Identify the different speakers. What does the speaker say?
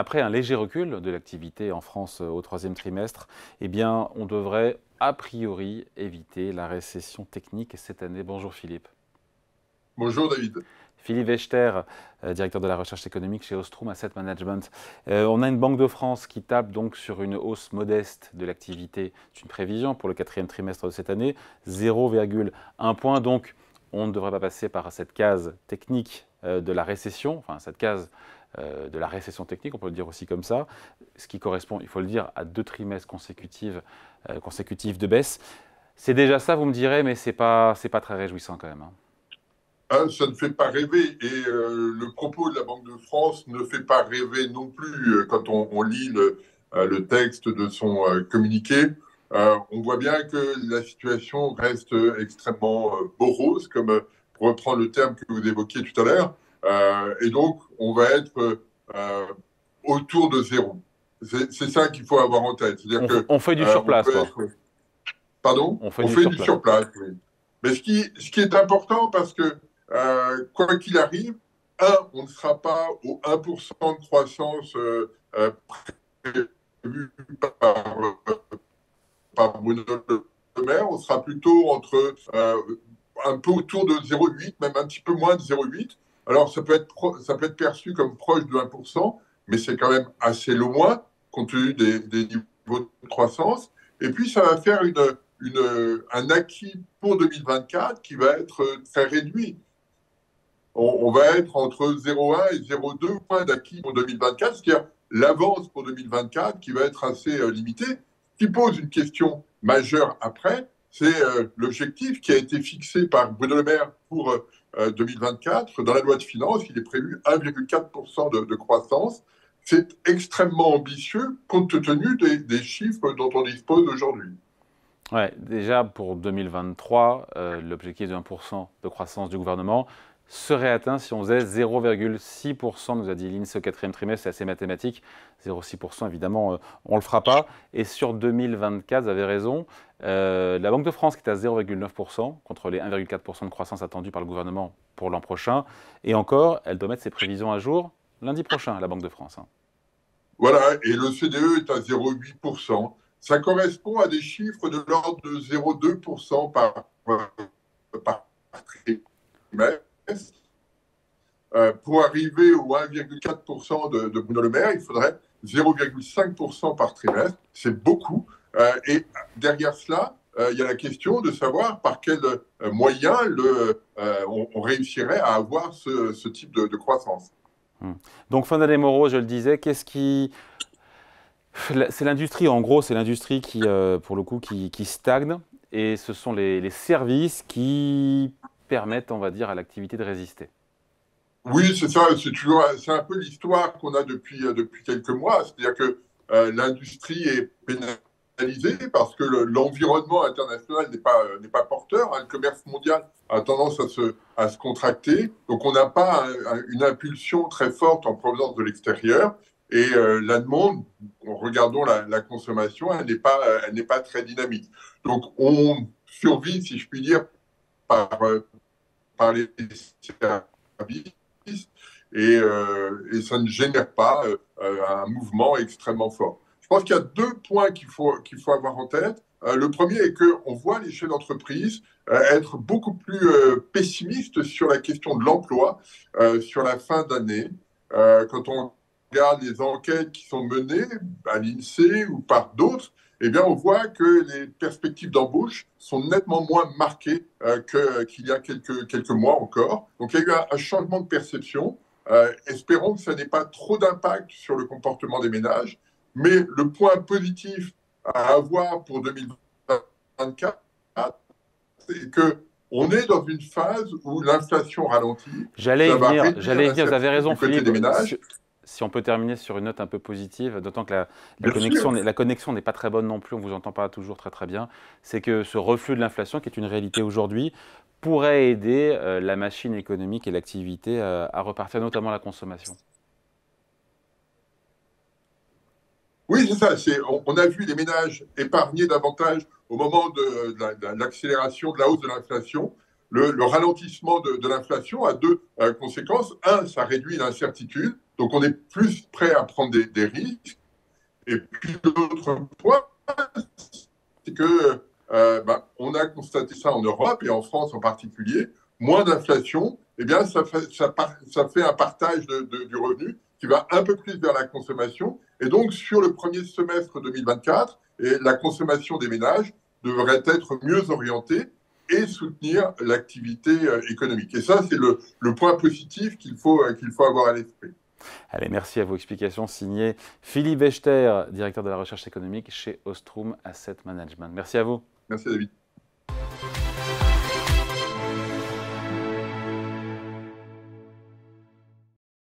Speaker 1: après un léger recul de l'activité en France au troisième trimestre, eh bien, on devrait a priori éviter la récession technique cette année. Bonjour Philippe.
Speaker 2: Bonjour David.
Speaker 1: Philippe Wechter, directeur de la recherche économique chez Ostrom Asset Management. On a une Banque de France qui tape donc sur une hausse modeste de l'activité. C'est une prévision pour le quatrième trimestre de cette année, 0,1 point. Donc, on ne devrait pas passer par cette case technique de la récession, enfin cette case de la récession technique, on peut le dire aussi comme ça, ce qui correspond, il faut le dire, à 2 trimestres consécutifs de baisse. C'est déjà ça, vous me direz, mais c'est pas très réjouissant quand même, hein.
Speaker 2: Ça ne fait pas rêver et le propos de la Banque de France ne fait pas rêver non plus quand on lit le texte de son communiqué. On voit bien que la situation reste extrêmement morose, comme pour reprendre le terme que vous évoquiez tout à l'heure. Et donc, on va être autour de zéro. C'est ça qu'il faut avoir en tête. C'est-à-dire que
Speaker 1: On fait du
Speaker 2: on
Speaker 1: surplace,
Speaker 2: peut
Speaker 1: quoi.
Speaker 2: être... Pardon?
Speaker 1: On fait
Speaker 2: On
Speaker 1: du
Speaker 2: fait du
Speaker 1: surplace.
Speaker 2: surplace, oui. Mais ce qui est important, parce que quoi qu'il arrive, on ne sera pas au 1% de croissance prévu par Bruno Le Maire, on sera plutôt entre un peu autour de 0,8, même un petit peu moins de 0,8. Alors ça peut être perçu comme proche de 1%, mais c'est quand même assez loin compte tenu des niveaux de croissance. Et puis ça va faire un acquis pour 2024 qui va être très réduit. On va être entre 0,1 et 0,2 points d'acquis pour 2024, c'est-à-dire l'avance pour 2024 qui va être assez limitée. Ce qui pose une question majeure après, c'est l'objectif qui a été fixé par Bruno Le Maire pour 2024. Dans la loi de finances, il est prévu 1,4% de croissance. C'est extrêmement ambitieux compte tenu des chiffres dont on dispose aujourd'hui.
Speaker 1: Ouais, déjà pour 2023, l'objectif de 1% de croissance du gouvernement serait atteint si on faisait 0,6%, nous a dit l'INSEE au quatrième trimestre, c'est assez mathématique. 0,6%, évidemment, on ne le fera pas. Et sur 2024, vous avez raison, la Banque de France qui est à 0,9% contre les 1,4% de croissance attendue par le gouvernement pour l'an prochain. Et encore, elle doit mettre ses prévisions à jour lundi prochain, la Banque de France, hein.
Speaker 2: Voilà, et le CDE est à 0,8%. Ça correspond à des chiffres de l'ordre de 0,2% par trimestre. Pour arriver au 1,4% de Bruno Le Maire, il faudrait 0,5% par trimestre. C'est beaucoup. Et derrière cela, il y a la question de savoir par quels moyens on réussirait à avoir ce type de croissance.
Speaker 1: Donc fin d'année morose, je le disais, c'est l'industrie, en gros, c'est l'industrie qui, pour le coup, qui stagne, et ce sont les services qui permettent, on va dire, à l'activité de résister.
Speaker 2: Oui, c'est ça. C'est un peu l'histoire qu'on a depuis quelques mois. C'est-à-dire que l'industrie est pénalisée parce que l'environnement international n'est pas porteur, hein. Le commerce mondial a tendance à se contracter. Donc, on n'a pas une impulsion très forte en provenance de l'extérieur. Et la demande, en regardant la consommation, elle n'est pas très dynamique. Donc, on survit, si je puis dire, par les services et ça ne génère pas un mouvement extrêmement fort. Je pense qu'il y a 2 points qu'il faut avoir en tête. Le premier est qu'on voit les chefs d'entreprise être beaucoup plus pessimistes sur la question de l'emploi sur la fin d'année. Quand on regarde les enquêtes qui sont menées à l'INSEE ou par d'autres, eh bien, on voit que les perspectives d'embauche sont nettement moins marquées qu'il y a quelques mois encore. Donc, il y a eu un changement de perception. Espérons que ça n'ait pas trop d'impact sur le comportement des ménages. Mais le point positif à avoir pour 2024, c'est qu'on est dans une phase où l'inflation ralentit. Ça va réduire
Speaker 1: J'allais y venir, vous avez
Speaker 2: l'incertitude
Speaker 1: raison
Speaker 2: du côté
Speaker 1: Philippe.
Speaker 2: des ménages.
Speaker 1: Si on peut terminer sur une note un peu positive, d'autant que
Speaker 2: Bien sûr.
Speaker 1: la connexion n'est pas très bonne non plus, on ne vous entend pas toujours très très bien, c'est que ce reflux de l'inflation, qui est une réalité aujourd'hui, pourrait aider la machine économique et l'activité à repartir, notamment la consommation.
Speaker 2: Oui, c'est ça. On a vu les ménages épargner davantage au moment de l'accélération de la hausse de l'inflation. le ralentissement de l'inflation a deux conséquences. Un, ça réduit l'incertitude, donc on est plus prêt à prendre des risques. Et puis l'autre point, c'est que on a constaté ça en Europe et en France en particulier, moins d'inflation, eh bien ça fait un partage du revenu qui va un peu plus vers la consommation. Et donc sur le premier semestre 2024, la consommation des ménages devrait être mieux orientée et soutenir l'activité économique. Et ça, c'est le point positif qu'il faut avoir à l'esprit.
Speaker 1: Allez, merci à vos explications. Signé Philippe Wechter, directeur de la recherche économique chez Ostrum Asset Management. Merci à vous.
Speaker 2: Merci David.